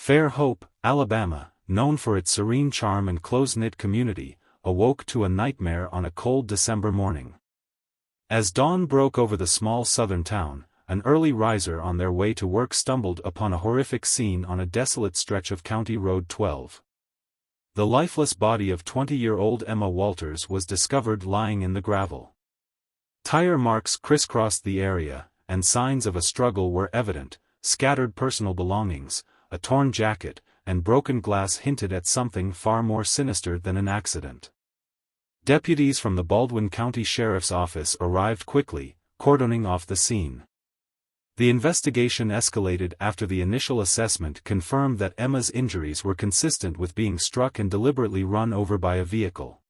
Fair Hope, Alabama, known for its serene charm and close-knit community, awoke to a nightmare on a cold December morning. As dawn broke over the small southern town, an early riser on their way to work stumbled upon a horrific scene on a desolate stretch of County Road 12. The lifeless body of 20-year-old Emma Walters was discovered lying in the gravel. Tire marks crisscrossed the area, and signs of a struggle were evident. Scattered personal belongings, a torn jacket, and broken glass hinted at something far more sinister than an accident. Deputies from the Baldwin County Sheriff's Office arrived quickly, cordoning off the scene. The investigation escalated after the initial assessment confirmed that Emma's injuries were consistent with being struck and deliberately run over by a vehicle.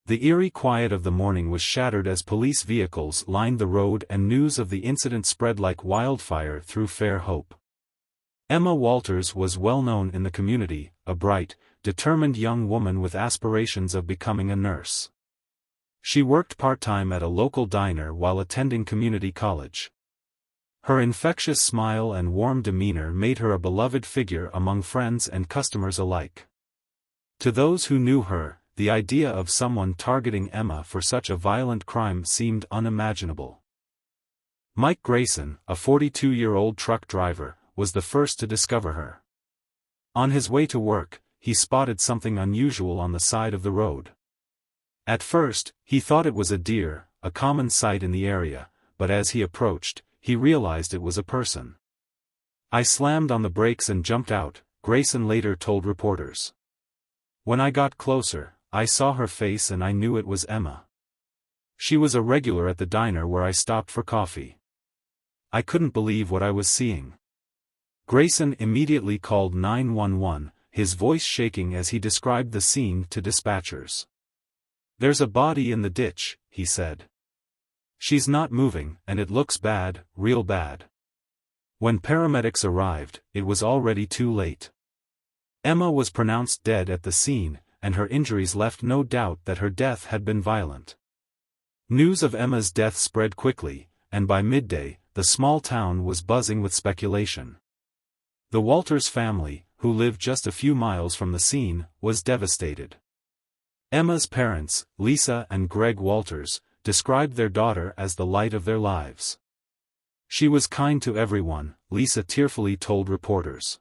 The eerie quiet of the morning was shattered as police vehicles lined the road and news of the incident spread like wildfire through Fair Hope. Emma Walters was well known in the community, a bright, determined young woman with aspirations of becoming a nurse. She worked part-time at a local diner while attending community college. Her infectious smile and warm demeanor made her a beloved figure among friends and customers alike. To those who knew her, the idea of someone targeting Emma for such a violent crime seemed unimaginable. Mike Grayson, a 42-year-old truck driver, was the first to discover her. On his way to work, he spotted something unusual on the side of the road. At first, he thought it was a deer, a common sight in the area, but as he approached, he realized it was a person. "I slammed on the brakes and jumped out," Grayson later told reporters. "When I got closer, I saw her face and I knew it was Emma. She was a regular at the diner where I stopped for coffee. I couldn't believe what I was seeing." Grayson immediately called 911, his voice shaking as he described the scene to dispatchers. "There's a body in the ditch," he said. "She's not moving, and it looks bad, real bad." When paramedics arrived, it was already too late. Emma was pronounced dead at the scene, and her injuries left no doubt that her death had been violent. News of Emma's death spread quickly, and by midday, the small town was buzzing with speculation. The Walters family, who lived just a few miles from the scene, was devastated. Emma's parents, Lisa and Greg Walters, described their daughter as the light of their lives. "She was kind to everyone," Lisa tearfully told reporters.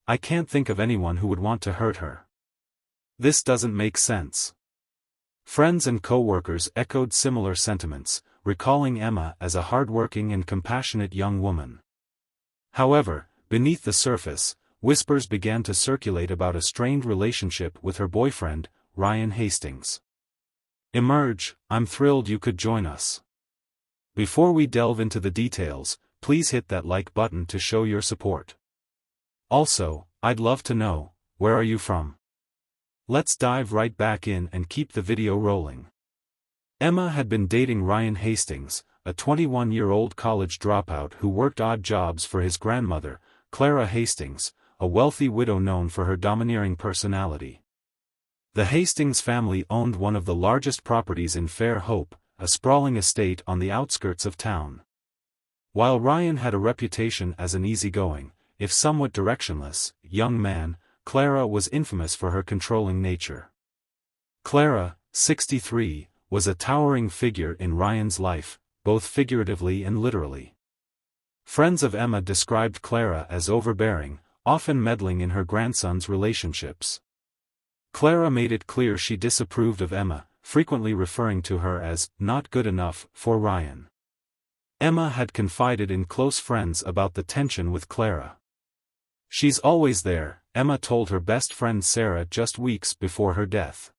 "I can't think of anyone who would want to hurt her. This doesn't make sense." Friends and co-workers echoed similar sentiments, recalling Emma as a hard-working and compassionate young woman. However, beneath the surface, whispers began to circulate about a strained relationship with her boyfriend, Ryan Hastings. "Emerge, I'm thrilled you could join us. Before we delve into the details, please hit that like button to show your support. Also, I'd love to know, where are you from?" Let's dive right back in and keep the video rolling. Emma had been dating Ryan Hastings, a 21-year-old college dropout who worked odd jobs for his grandmother, Clara Hastings, a wealthy widow known for her domineering personality. The Hastings family owned one of the largest properties in Fair Hope, a sprawling estate on the outskirts of town. While Ryan had a reputation as an easygoing, if somewhat directionless, young man, Clara was infamous for her controlling nature. Clara, 63, was a towering figure in Ryan's life, both figuratively and literally. Friends of Emma described Clara as overbearing, often meddling in her grandson's relationships. Clara made it clear she disapproved of Emma, frequently referring to her as not good enough for Ryan. Emma had confided in close friends about the tension with Clara. "She's always there," Emma told her best friend Sarah just weeks before her death.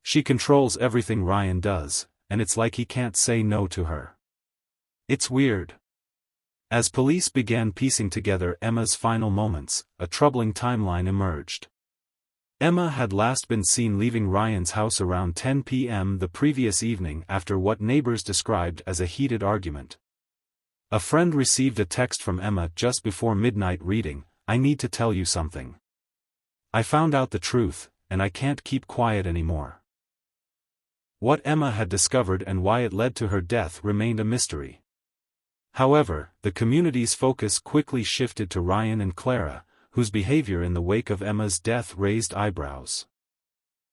"She controls everything Ryan does, and it's like he can't say no to her. It's weird." As police began piecing together Emma's final moments, a troubling timeline emerged. Emma had last been seen leaving Ryan's house around 10 p.m. the previous evening after what neighbors described as a heated argument. A friend received a text from Emma just before midnight reading, "I need to tell you something. I found out the truth, and I can't keep quiet anymore." What Emma had discovered and why it led to her death remained a mystery. However, the community's focus quickly shifted to Ryan and Clara, whose behavior in the wake of Emma's death raised eyebrows.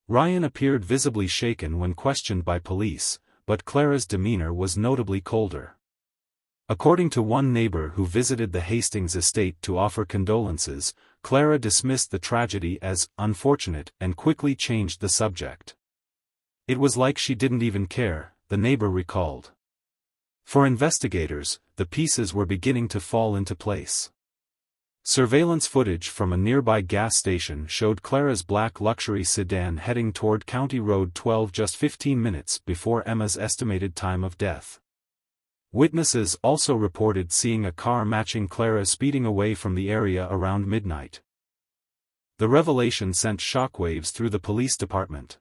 Ryan appeared visibly shaken when questioned by police, but Clara's demeanor was notably colder. According to one neighbor who visited the Hastings estate to offer condolences, Clara dismissed the tragedy as unfortunate and quickly changed the subject. It was like she didn't even care, the neighbor recalled. For investigators, the pieces were beginning to fall into place. Surveillance footage from a nearby gas station showed Clara's black luxury sedan heading toward County Road 12 just 15 minutes before Emma's estimated time of death. Witnesses also reported seeing a car matching Clara speeding away from the area around midnight. The revelation sent shockwaves through the police department.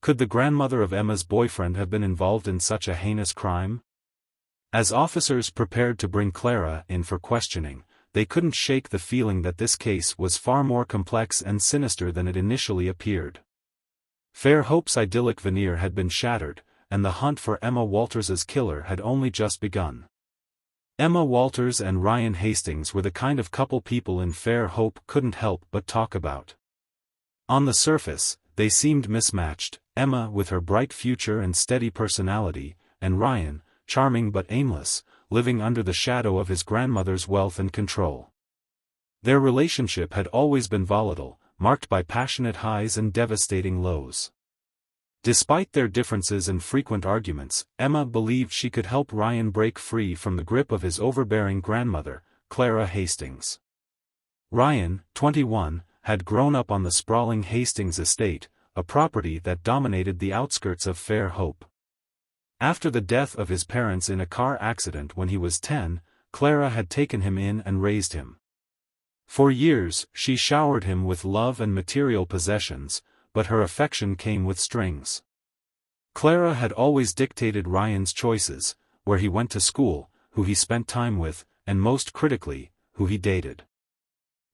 Could the grandmother of Emma's boyfriend have been involved in such a heinous crime? As officers prepared to bring Clara in for questioning, they couldn't shake the feeling that this case was far more complex and sinister than it initially appeared. Fair Hope's idyllic veneer had been shattered, and the hunt for Emma Walters's killer had only just begun. Emma Walters and Ryan Hastings were the kind of couple people in Fair Hope couldn't help but talk about. On the surface, they seemed mismatched, Emma with her bright future and steady personality, and Ryan, charming but aimless, living under the shadow of his grandmother's wealth and control. Their relationship had always been volatile, marked by passionate highs and devastating lows. Despite their differences and frequent arguments, Emma believed she could help Ryan break free from the grip of his overbearing grandmother, Clara Hastings. Ryan, 21, had grown up on the sprawling Hastings estate, a property that dominated the outskirts of Fair Hope. After the death of his parents in a car accident when he was 10, Clara had taken him in and raised him. For years, she showered him with love and material possessions, but her affection came with strings. Clara had always dictated Ryan's choices, where he went to school, who he spent time with, and most critically, who he dated.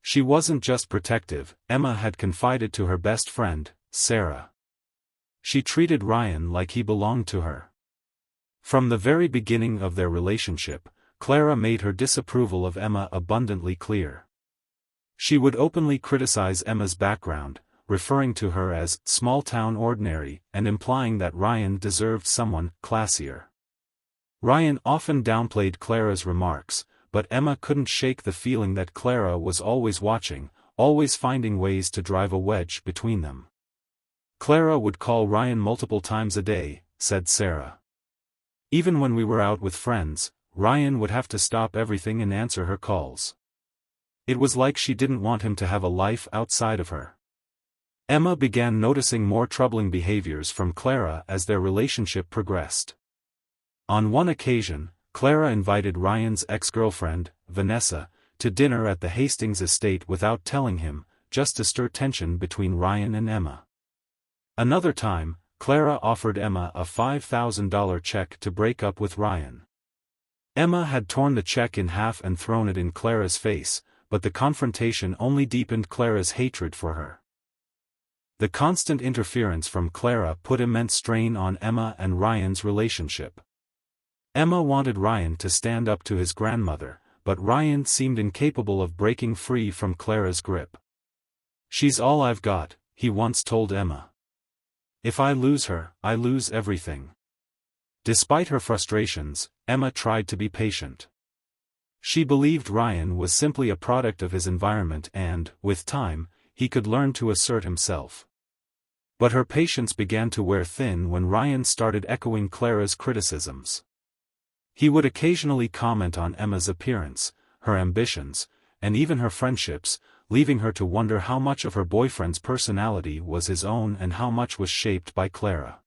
She wasn't just protective, Emma had confided to her best friend, Sarah. She treated Ryan like he belonged to her. From the very beginning of their relationship, Clara made her disapproval of Emma abundantly clear. She would openly criticize Emma's background, referring to her as small-town ordinary and implying that Ryan deserved someone classier. Ryan often downplayed Clara's remarks, but Emma couldn't shake the feeling that Clara was always watching, always finding ways to drive a wedge between them. Clara would call Ryan multiple times a day, said Sarah. Even when we were out with friends, Ryan would have to stop everything and answer her calls. It was like she didn't want him to have a life outside of her. Emma began noticing more troubling behaviors from Clara as their relationship progressed. On one occasion, Clara invited Ryan's ex-girlfriend, Vanessa, to dinner at the Hastings estate without telling him, just to stir tension between Ryan and Emma. Another time, Clara offered Emma a $5,000 check to break up with Ryan. Emma had torn the check in half and thrown it in Clara's face, but the confrontation only deepened Clara's hatred for her. The constant interference from Clara put immense strain on Emma and Ryan's relationship. Emma wanted Ryan to stand up to his grandmother, but Ryan seemed incapable of breaking free from Clara's grip. "She's all I've got," he once told Emma. "If I lose her, I lose everything." Despite her frustrations, Emma tried to be patient. She believed Ryan was simply a product of his environment and, with time, he could learn to assert himself. But her patience began to wear thin when Ryan started echoing Clara's criticisms. He would occasionally comment on Emma's appearance, her ambitions, and even her friendships, leaving her to wonder how much of her boyfriend's personality was his own and how much was shaped by Clara.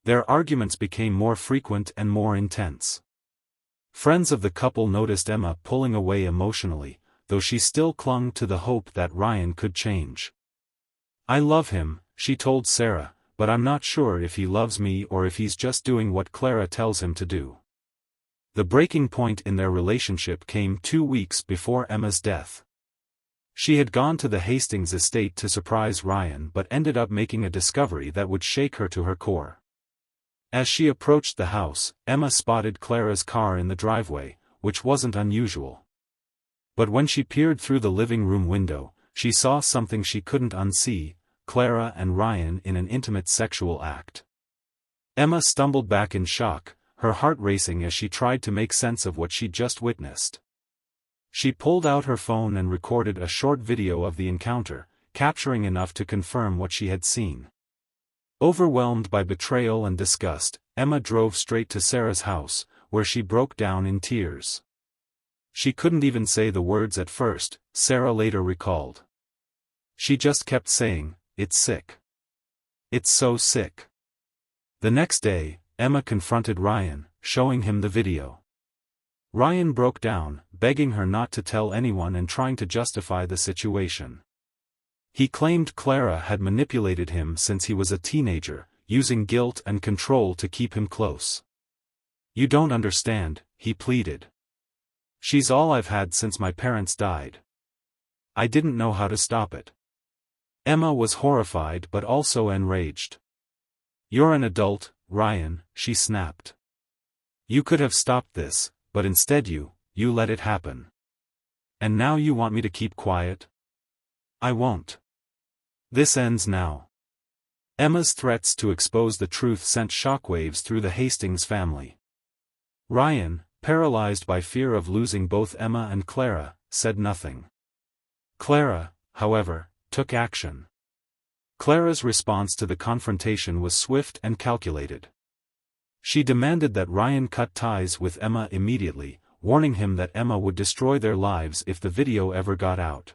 Their arguments became more frequent and more intense. Friends of the couple noticed Emma pulling away emotionally, though she still clung to the hope that Ryan could change. "I love him," she told Sarah, "but I'm not sure if he loves me or if he's just doing what Clara tells him to do." The breaking point in their relationship came 2 weeks before Emma's death. She had gone to the Hastings estate to surprise Ryan but ended up making a discovery that would shake her to her core. As she approached the house, Emma spotted Clara's car in the driveway, which wasn't unusual. But when she peered through the living room window, she saw something she couldn't unsee: Clara and Ryan in an intimate sexual act. Emma stumbled back in shock, her heart racing as she tried to make sense of what she'd just witnessed. She pulled out her phone and recorded a short video of the encounter, capturing enough to confirm what she had seen. Overwhelmed by betrayal and disgust, Emma drove straight to Sarah's house, where she broke down in tears. She couldn't even say the words at first, Sarah later recalled. She just kept saying, "It's sick. It's so sick." The next day, Emma confronted Ryan, showing him the video. Ryan broke down, begging her not to tell anyone and trying to justify the situation. He claimed Clara had manipulated him since he was a teenager, using guilt and control to keep him close. "You don't understand," he pleaded. "She's all I've had since my parents died. I didn't know how to stop it." Emma was horrified but also enraged. "You're an adult, Ryan," she snapped. "You could have stopped this, but instead you let it happen. And now you want me to keep quiet? I won't. This ends now." Emma's threats to expose the truth sent shockwaves through the Hastings family. Ryan, paralyzed by fear of losing both Emma and Clara, said nothing. Clara, however, took action. Clara's response to the confrontation was swift and calculated. She demanded that Ryan cut ties with Emma immediately, warning him that Emma would destroy their lives if the video ever got out.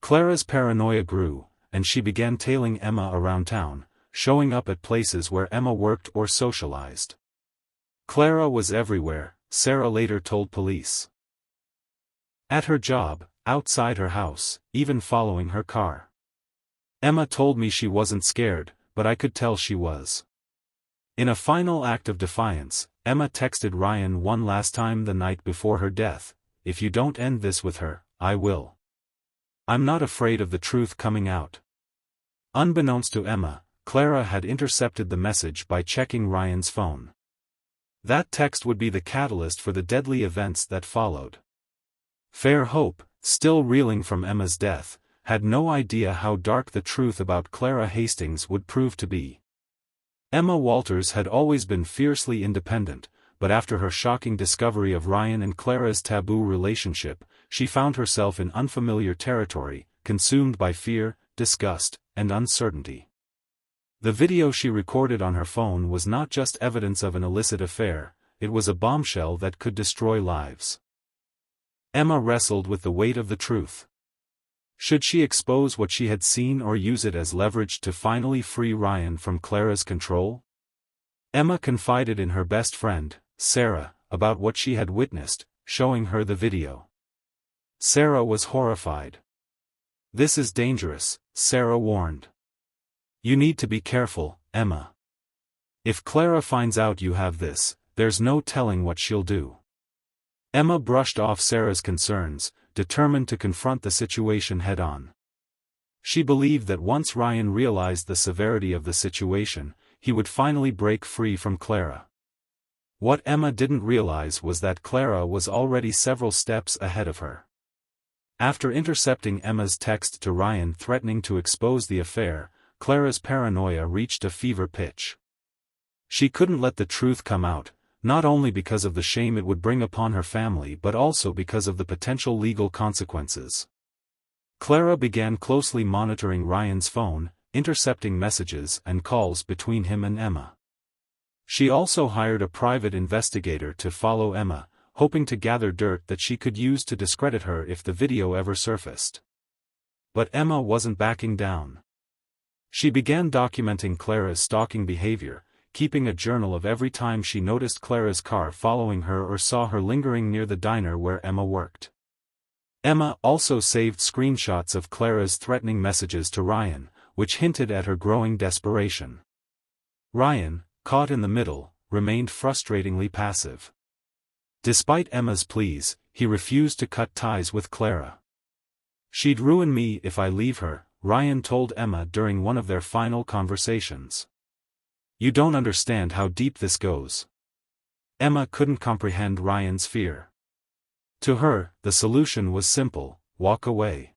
Clara's paranoia grew, and she began tailing Emma around town, showing up at places where Emma worked or socialized. Clara was everywhere, Sarah later told police. At her job, outside her house, even following her car. "Emma told me she wasn't scared, but I could tell she was." In a final act of defiance, Emma texted Ryan one last time the night before her death, "If you don't end this with her, I will. I'm not afraid of the truth coming out." Unbeknownst to Emma, Clara had intercepted the message by checking Ryan's phone. That text would be the catalyst for the deadly events that followed. Fairhope, still reeling from Emma's death, had no idea how dark the truth about Clara Hastings would prove to be. Emma Walters had always been fiercely independent, but after her shocking discovery of Ryan and Clara's taboo relationship, she found herself in unfamiliar territory, consumed by fear, disgust, and uncertainty. The video she recorded on her phone was not just evidence of an illicit affair, it was a bombshell that could destroy lives. Emma wrestled with the weight of the truth. Should she expose what she had seen or use it as leverage to finally free Ryan from Clara's control? Emma confided in her best friend, Sarah, about what she had witnessed, showing her the video. Sarah was horrified. "This is dangerous," Sarah warned. "You need to be careful, Emma. If Clara finds out you have this, there's no telling what she'll do." Emma brushed off Sarah's concerns, determined to confront the situation head-on. She believed that once Ryan realized the severity of the situation, he would finally break free from Clara. What Emma didn't realize was that Clara was already several steps ahead of her. After intercepting Emma's text to Ryan threatening to expose the affair, Clara's paranoia reached a fever pitch. She couldn't let the truth come out, not only because of the shame it would bring upon her family but also because of the potential legal consequences. Clara began closely monitoring Ryan's phone, intercepting messages and calls between him and Emma. She also hired a private investigator to follow Emma, hoping to gather dirt that she could use to discredit her if the video ever surfaced. But Emma wasn't backing down. She began documenting Clara's stalking behavior, keeping a journal of every time she noticed Clara's car following her or saw her lingering near the diner where Emma worked. Emma also saved screenshots of Clara's threatening messages to Ryan, which hinted at her growing desperation. Ryan, caught in the middle, remained frustratingly passive. Despite Emma's pleas, he refused to cut ties with Clara. "She'd ruin me if I leave her," Ryan told Emma during one of their final conversations. "You don't understand how deep this goes." Emma couldn't comprehend Ryan's fear. To her, the solution was simple: walk away.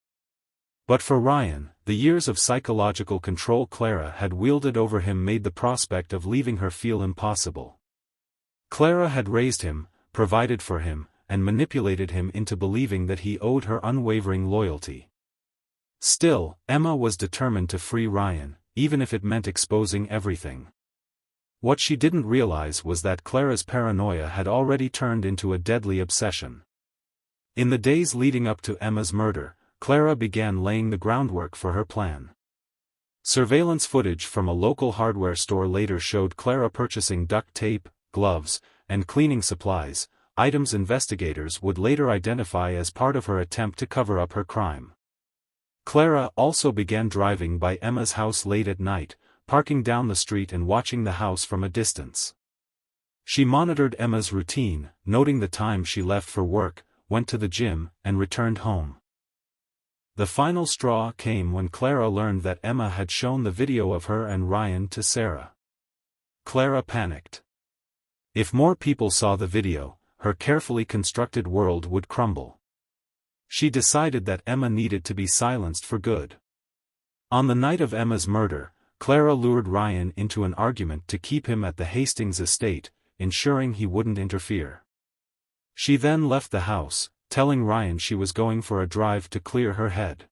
But for Ryan, the years of psychological control Clara had wielded over him made the prospect of leaving her feel impossible. Clara had raised him, provided for him, and manipulated him into believing that he owed her unwavering loyalty. Still, Emma was determined to free Ryan, even if it meant exposing everything. What she didn't realize was that Clara's paranoia had already turned into a deadly obsession. In the days leading up to Emma's murder, Clara began laying the groundwork for her plan. Surveillance footage from a local hardware store later showed Clara purchasing duct tape, gloves, and cleaning supplies, items investigators would later identify as part of her attempt to cover up her crime. Clara also began driving by Emma's house late at night, parking down the street and watching the house from a distance. She monitored Emma's routine, noting the time she left for work, went to the gym, and returned home. The final straw came when Clara learned that Emma had shown the video of her and Ryan to Sarah. Clara panicked. If more people saw the video, her carefully constructed world would crumble. She decided that Emma needed to be silenced for good. On the night of Emma's murder, Clara lured Ryan into an argument to keep him at the Hastings estate, ensuring he wouldn't interfere. She then left the house, telling Ryan she was going for a drive to clear her head.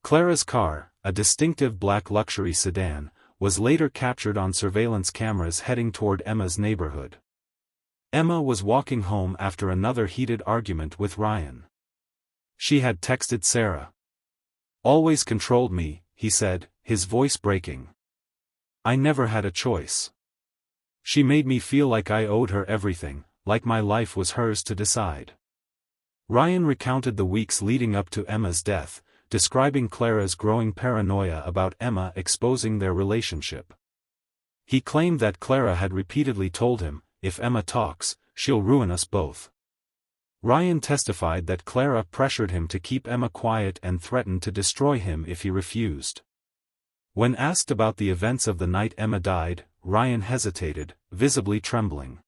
Clara's car, a distinctive black luxury sedan, was later captured on surveillance cameras heading toward Emma's neighborhood. Emma was walking home after another heated argument with Ryan. She had texted Sarah. "Always controlled me," he said, his voice breaking. "I never had a choice. She made me feel like I owed her everything, like my life was hers to decide." Ryan recounted the weeks leading up to Emma's death, describing Clara's growing paranoia about Emma exposing their relationship. He claimed that Clara had repeatedly told him, "If Emma talks, she'll ruin us both." Ryan testified that Clara pressured him to keep Emma quiet and threatened to destroy him if he refused. When asked about the events of the night Emma died, Ryan hesitated, visibly trembling.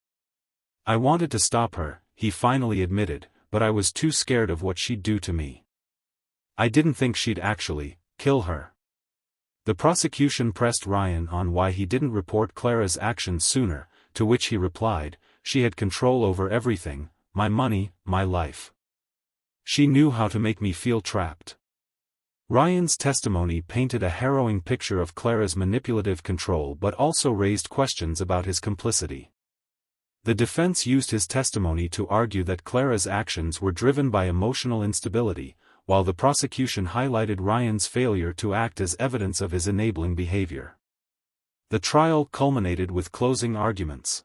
"I wanted to stop her," he finally admitted, "but I was too scared of what she'd do to me. I didn't think she'd actually kill her." The prosecution pressed Ryan on why he didn't report Clara's actions sooner, to which he replied, "She had control over everything, my money, my life. She knew how to make me feel trapped." Ryan's testimony painted a harrowing picture of Clara's manipulative control but also raised questions about his complicity. The defense used his testimony to argue that Clara's actions were driven by emotional instability, while the prosecution highlighted Ryan's failure to act as evidence of his enabling behavior. The trial culminated with closing arguments.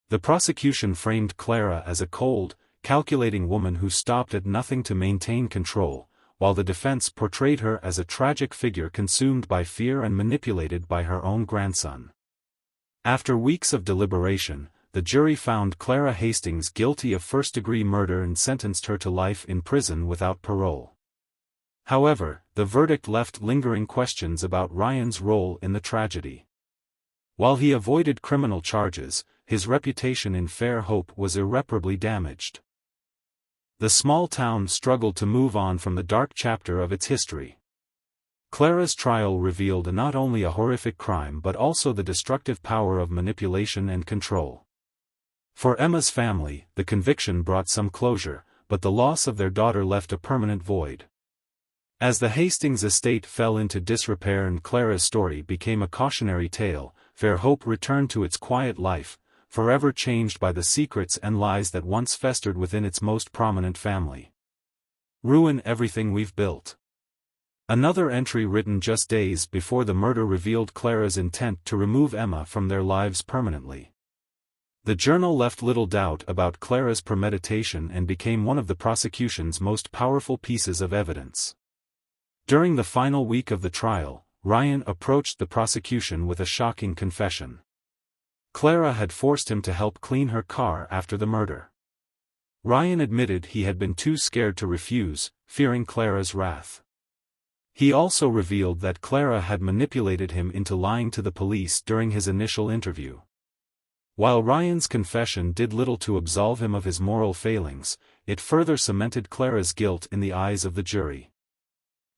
The prosecution framed Clara as a cold, calculating woman who stopped at nothing to maintain control, while the defense portrayed her as a tragic figure consumed by fear and manipulated by her own grandson. After weeks of deliberation, the jury found Clara Hastings guilty of first-degree murder and sentenced her to life in prison without parole. However, the verdict left lingering questions about Ryan's role in the tragedy. While he avoided criminal charges, his reputation in Fairhope was irreparably damaged. The small town struggled to move on from the dark chapter of its history. Clara's trial revealed not only a horrific crime but also the destructive power of manipulation and control. For Emma's family, the conviction brought some closure, but the loss of their daughter left a permanent void. As the Hastings estate fell into disrepair and Clara's story became a cautionary tale, Fairhope returned to its quiet life, forever changed by the secrets and lies that once festered within its most prominent family. "Ruin everything we've built." Another entry written just days before the murder revealed Clara's intent to remove Emma from their lives permanently. The journal left little doubt about Clara's premeditation and became one of the prosecution's most powerful pieces of evidence. During the final week of the trial, Ryan approached the prosecution with a shocking confession. Clara had forced him to help clean her car after the murder. Ryan admitted he had been too scared to refuse, fearing Clara's wrath. He also revealed that Clara had manipulated him into lying to the police during his initial interview. While Ryan's confession did little to absolve him of his moral failings, it further cemented Clara's guilt in the eyes of the jury.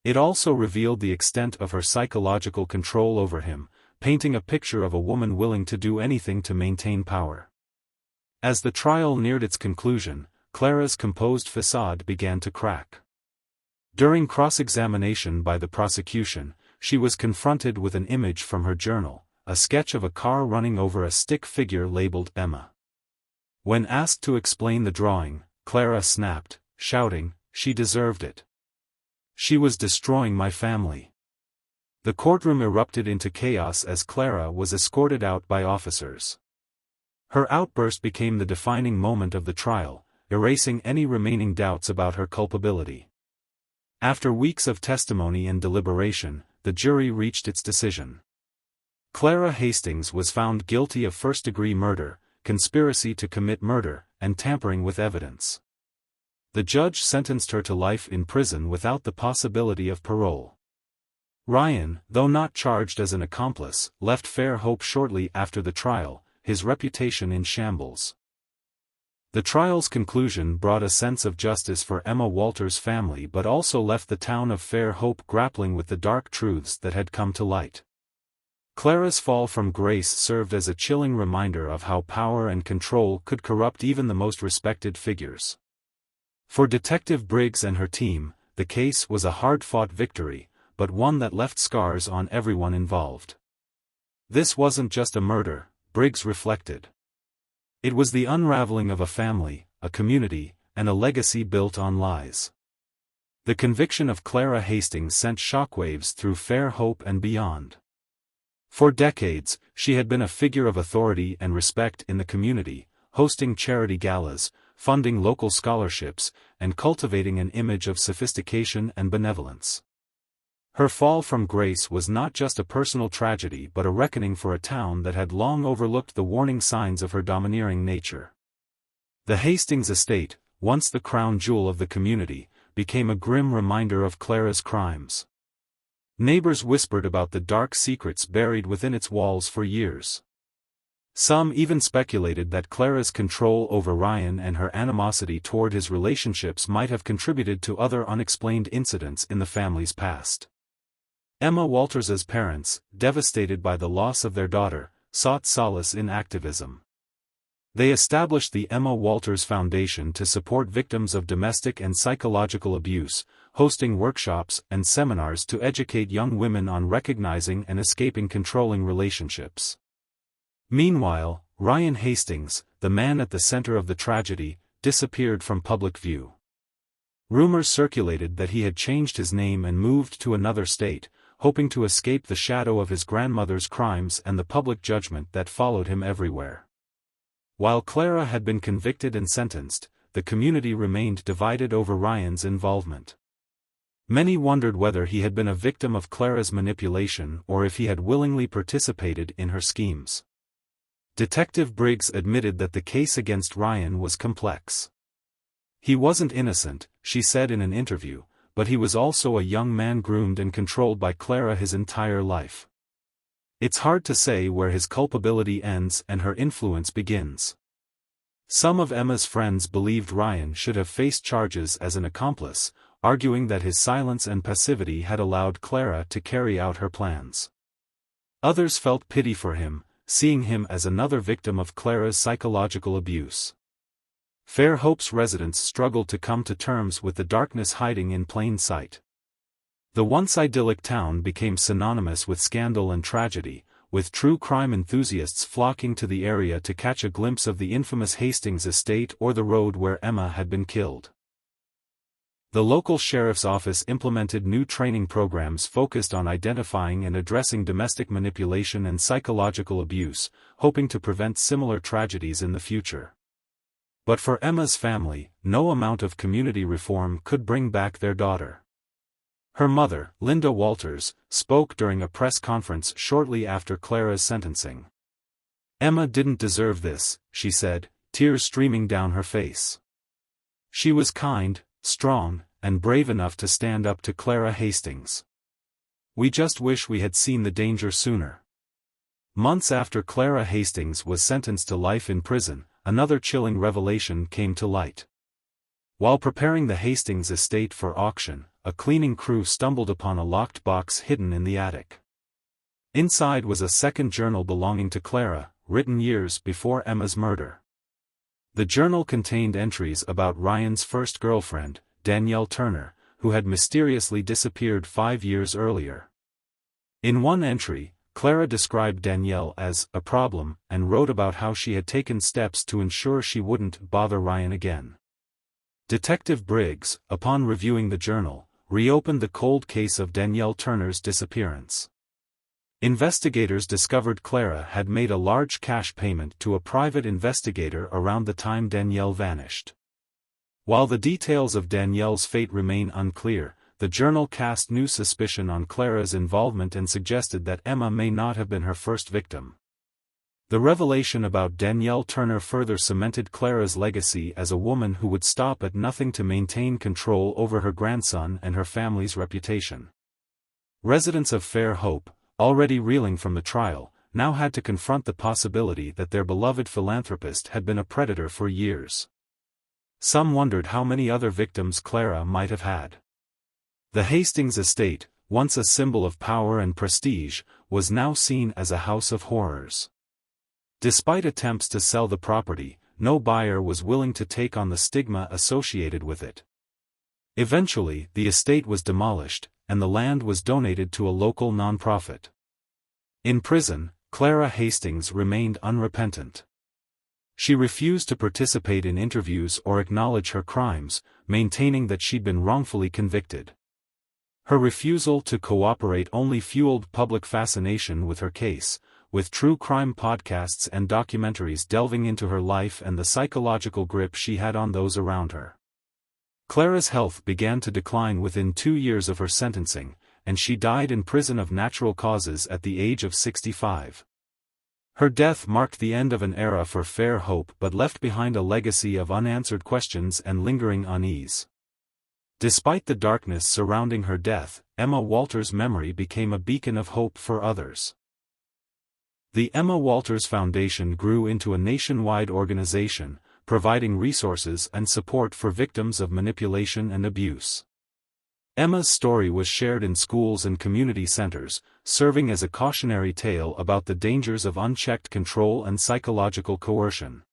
It also revealed the extent of her psychological control over him, painting a picture of a woman willing to do anything to maintain power. As the trial neared its conclusion, Clara's composed facade began to crack. During cross-examination by the prosecution, she was confronted with an image from her journal, a sketch of a car running over a stick figure labeled Emma. When asked to explain the drawing, Clara snapped, shouting, "She deserved it. She was destroying my family." The courtroom erupted into chaos as Clara was escorted out by officers. Her outburst became the defining moment of the trial, erasing any remaining doubts about her culpability. After weeks of testimony and deliberation, the jury reached its decision. Clara Hastings was found guilty of first-degree murder, conspiracy to commit murder, and tampering with evidence. The judge sentenced her to life in prison without the possibility of parole. Ryan, though not charged as an accomplice, left Fairhope shortly after the trial, his reputation in shambles. The trial's conclusion brought a sense of justice for Emma Walters' family but also left the town of Fairhope grappling with the dark truths that had come to light. Clara's fall from grace served as a chilling reminder of how power and control could corrupt even the most respected figures. For Detective Briggs and her team, the case was a hard-fought victory, but one that left scars on everyone involved. This wasn't just a murder, Briggs reflected. It was the unraveling of a family, a community, and a legacy built on lies. The conviction of Clara Hastings sent shockwaves through Fairhope and beyond. For decades, she had been a figure of authority and respect in the community, hosting charity galas, funding local scholarships, and cultivating an image of sophistication and benevolence. Her fall from grace was not just a personal tragedy but a reckoning for a town that had long overlooked the warning signs of her domineering nature. The Hastings estate, once the crown jewel of the community, became a grim reminder of Clara's crimes. Neighbors whispered about the dark secrets buried within its walls for years. Some even speculated that Clara's control over Ryan and her animosity toward his relationships might have contributed to other unexplained incidents in the family's past. Emma Walters's parents, devastated by the loss of their daughter, sought solace in activism. They established the Emma Walters Foundation to support victims of domestic and psychological abuse, hosting workshops and seminars to educate young women on recognizing and escaping controlling relationships. Meanwhile, Ryan Hastings, the man at the center of the tragedy, disappeared from public view. Rumors circulated that he had changed his name and moved to another state, hoping to escape the shadow of his grandmother's crimes and the public judgment that followed him everywhere. While Clara had been convicted and sentenced, the community remained divided over Ryan's involvement. Many wondered whether he had been a victim of Clara's manipulation or if he had willingly participated in her schemes. Detective Briggs admitted that the case against Ryan was complex. He wasn't innocent, she said in an interview, but he was also a young man groomed and controlled by Clara his entire life. It's hard to say where his culpability ends and her influence begins. Some of Emma's friends believed Ryan should have faced charges as an accomplice, arguing that his silence and passivity had allowed Clara to carry out her plans. Others felt pity for him, seeing him as another victim of Clara's psychological abuse. Fairhope's residents struggled to come to terms with the darkness hiding in plain sight. The once idyllic town became synonymous with scandal and tragedy, with true crime enthusiasts flocking to the area to catch a glimpse of the infamous Hastings estate or the road where Emma had been killed. The local sheriff's office implemented new training programs focused on identifying and addressing domestic manipulation and psychological abuse, hoping to prevent similar tragedies in the future. But for Emma's family, no amount of community reform could bring back their daughter. Her mother, Linda Walters, spoke during a press conference shortly after Clara's sentencing. "Emma didn't deserve this," she said, tears streaming down her face. "She was kind, strong, and brave enough to stand up to Clara Hastings. We just wish we had seen the danger sooner." Months after Clara Hastings was sentenced to life in prison, another chilling revelation came to light. While preparing the Hastings estate for auction, a cleaning crew stumbled upon a locked box hidden in the attic. Inside was a second journal belonging to Clara, written years before Emma's murder. The journal contained entries about Ryan's first girlfriend, Danielle Turner, who had mysteriously disappeared 5 years earlier. In one entry, Clara described Danielle as a problem and wrote about how she had taken steps to ensure she wouldn't bother Ryan again. Detective Briggs, upon reviewing the journal, reopened the cold case of Danielle Turner's disappearance. Investigators discovered Clara had made a large cash payment to a private investigator around the time Danielle vanished. While the details of Danielle's fate remain unclear, the journal cast new suspicion on Clara's involvement and suggested that Emma may not have been her first victim. The revelation about Danielle Turner further cemented Clara's legacy as a woman who would stop at nothing to maintain control over her grandson and her family's reputation. Residents of Fair Hope, already reeling from the trial, now had to confront the possibility that their beloved philanthropist had been a predator for years. Some wondered how many other victims Clara might have had. The Hastings estate, once a symbol of power and prestige, was now seen as a house of horrors. Despite attempts to sell the property, no buyer was willing to take on the stigma associated with it. Eventually, the estate was demolished, and the land was donated to a local nonprofit. In prison, Clara Hastings remained unrepentant. She refused to participate in interviews or acknowledge her crimes, maintaining that she'd been wrongfully convicted. Her refusal to cooperate only fueled public fascination with her case, with true crime podcasts and documentaries delving into her life and the psychological grip she had on those around her. Clara's health began to decline within 2 years of her sentencing, and she died in prison of natural causes at the age of 65. Her death marked the end of an era for Fair Hope but left behind a legacy of unanswered questions and lingering unease. Despite the darkness surrounding her death, Emma Walters' memory became a beacon of hope for others. The Emma Walters Foundation grew into a nationwide organization, providing resources and support for victims of manipulation and abuse. Emma's story was shared in schools and community centers, serving as a cautionary tale about the dangers of unchecked control and psychological coercion.